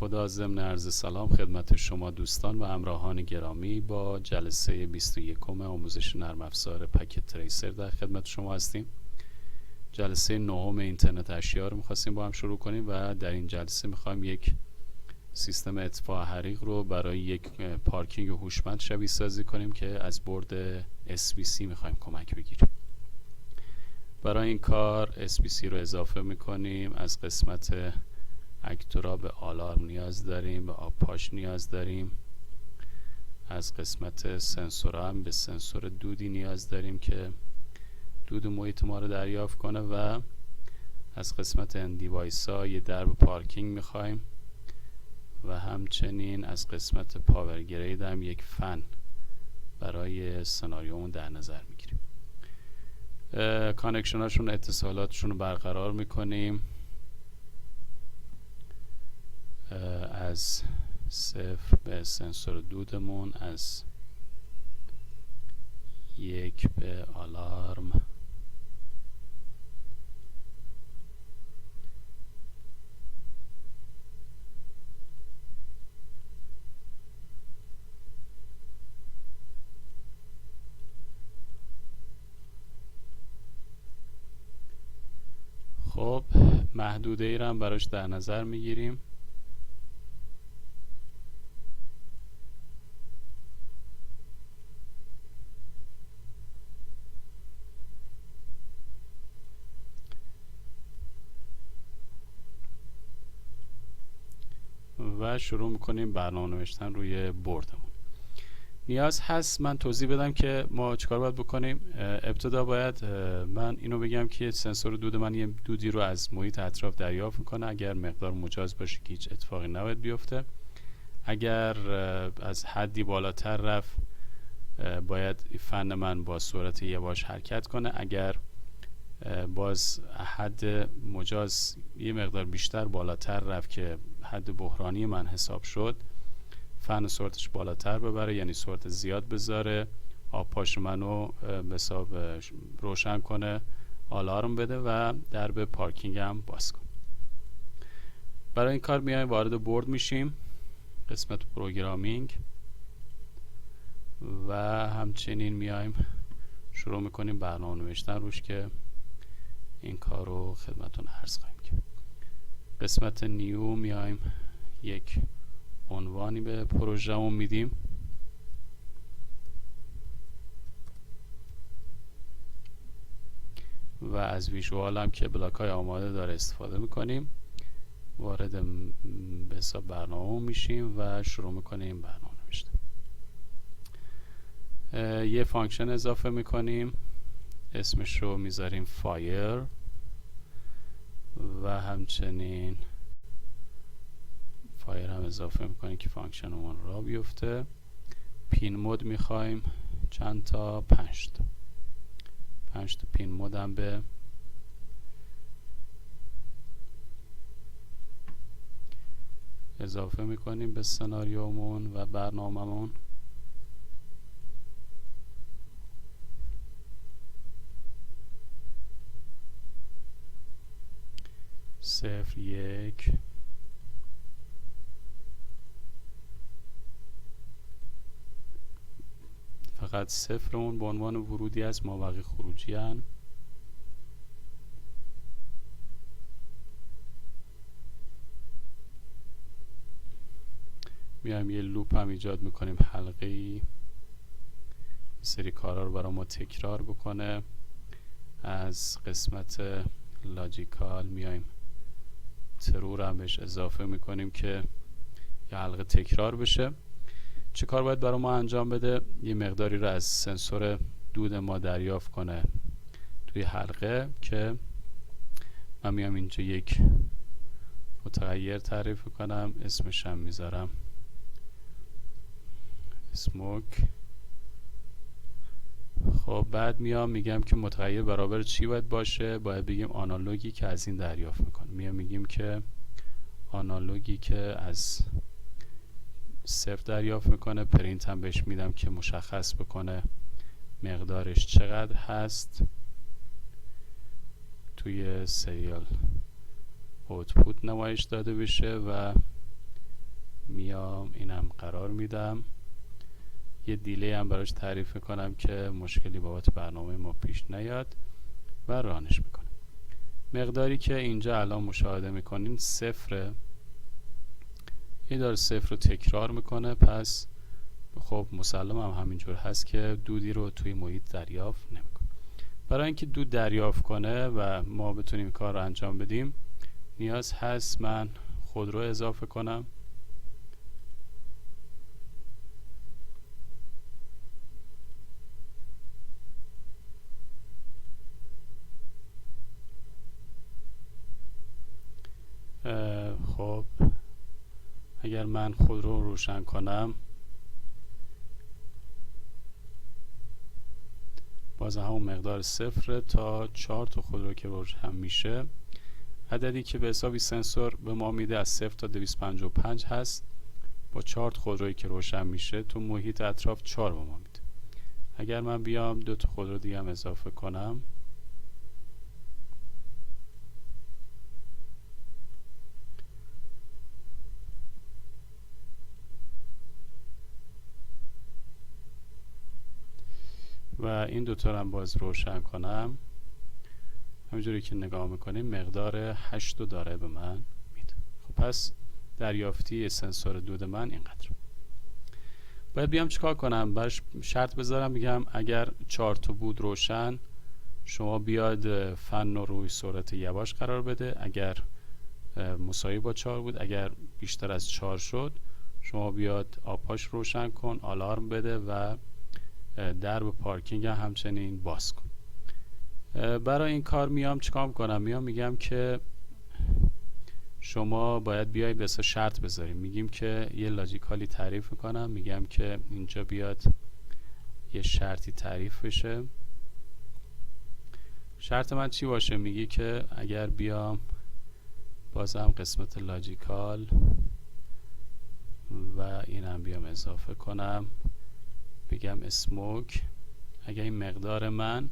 خدا، ضمن عرض سلام خدمت شما دوستان و همراهان گرامی با جلسه 21 آموزش نرم افزار پکت تریسر در خدمت شما هستیم. جلسه 9 اینترنت اشیا رو می‌خواستیم با هم شروع کنیم و در این جلسه می‌خوایم یک سیستم اطفاء حریق رو برای یک پارکینگ هوشمند شبیه سازی کنیم که از برد SBC می‌خوایم کمک بگیریم. برای این کار SBC رو اضافه می‌کنیم. از قسمت اکتورا به آلارم نیاز داریم، به آبپاش نیاز داریم. از قسمت سنسورها هم به سنسور دودی نیاز داریم که دود محیط ما رو دریافت کنه و از قسمت دیوایس ها یه درب پارکینگ میخوایم و همچنین از قسمت پاور گرید هم یک فن برای سناریومون در نظر میگیریم. کانکشن هاشون، اتصالاتشون رو برقرار میکنیم. از صفر به سنسور دودمون، از 1 به آلارم، خب محدوده ای رو هم براش در نظر میگیریم. و شروع میکنیم برنامه نوشتن روی بردمون. نیاز هست من توضیح بدم که ما چیکار باید بکنیم. ابتدا باید من اینو بگم که سنسور دود من یه دودی رو از محیط اطراف دریافت میکنه. اگر مقدار مجاز باشه که هیچ اتفاقی نباید بیفته. اگر از حدی بالاتر رفت باید فن من با سرعت یواش حرکت کنه. اگر باز حد مجاز یه مقدار بیشتر بالاتر رفت که حد بحرانی من حساب شد، فن سرعتش بالاتر ببره، یعنی سرعت زیاد بذاره، آبپاش منو به حساب روشن کنه، آلارم بده و درب پارکینگ هم باز کنه. برای این کار میایم وارد برد میشیم، قسمت پروگرامینگ، و همچنین میایم شروع میکنیم برنامه نوشتن روش که این کار رو خدمتون عرض خواهیم کرد. قسمت نیو میایم یک عنوانی به پروژه‌مون میدیم و از ویژوال هم که بلاک های آماده داره استفاده میکنیم. وارد به حساب برنامه میشیم و شروع میکنیم برنامه نوشتن. یه فانکشن اضافه میکنیم، اسمش رو میذاریم فایر و همچنین فایر هم اضافه میکنیم که فانکشنمون را بیفته. پین مود میخوایم چند تا؟ 5 تا پین مود هم به اضافه میکنیم به سناریومون و برنامه‌مون. صفر، 1، فقط صفرمون به عنوان ورودی از مابقی خروجی هن. میایم یه لوپ هم ایجاد میکنیم حلقه‌ای، سری کارا رو برای ما تکرار بکنه. از قسمت لاجیکال میایم ترو رو هم بهش اضافه میکنیم که یه حلقه تکرار بشه. چه کار باید برای ما انجام بده؟ یه مقداری رو از سنسور دود ما دریافت کنه توی حلقه که من میام اینجا یک متغیر تعریف کنم، اسمش هم میذارم اسموک. خب بعد میام میگم که متغیر برابر چی باید باشه؟ باید بگیم آنالوگی که از این دریافت میکنه. میام میگیم که آنالوگی که از صفر دریافت میکنه. پرینت هم بهش میدم که مشخص بکنه مقدارش چقدر هست توی سریال اوتپوت نمایش داده بشه و میام اینم قرار میدم، یه دیلی هم براش تعریف کنم که مشکلی بابت برنامه ما پیش نیاد و رانش میکنم. مقداری که اینجا الان مشاهده میکنین صفره، این داره صفر رو تکرار میکنه، پس خب مسلم هم همینجور هست که دودی رو توی محیط دریافت نمیکنه. برای اینکه دود دریافت کنه و ما بتونیم کار رو انجام بدیم نیاز هست من خودرو اضافه کنم. خب اگر من خودرو رو روشن کنم باز همون مقدار صفر تا 4 تا خودرو که روشن میشه. عددی که به حسابی سنسور به ما میده از 0 تا 255 هست. با 4 تا خودرویی که روشن میشه تو محیط اطراف 4 به ما میده. اگر من بیام 2 تا خودرو دیگه هم اضافه کنم و این دوتا رو هم باز روشن کنم، همینجوری که نگاه میکنیم مقدار 8 رو داره به من میده. خب پس دریافتی سنسور دود من اینقدر. باید بیام چیکار کنم؟ براش شرط بذارم، بگم اگر 4 تا بود روشن شما بیاد فن رو روی سرعت یواش قرار بده، اگر مساوی با 4 بود، اگر بیشتر از 4 شد شما بیاد آبهاش روشن کن، آلارم بده و درب پارکینگ هم همچنین باز کن. برای این کار میام چیکار میکنم؟ میگم که شما باید بیای به شرط بذاریم. میگیم که یه لاجیکالی تعریف میکنم، میگم که اینجا بیاد یه شرطی تعریف بشه. شرط من چی باشه؟ میگی که اگر بیام بازم قسمت لاجیکال و اینم بیام اضافه کنم، بگم اسموک، اگر این مقدار من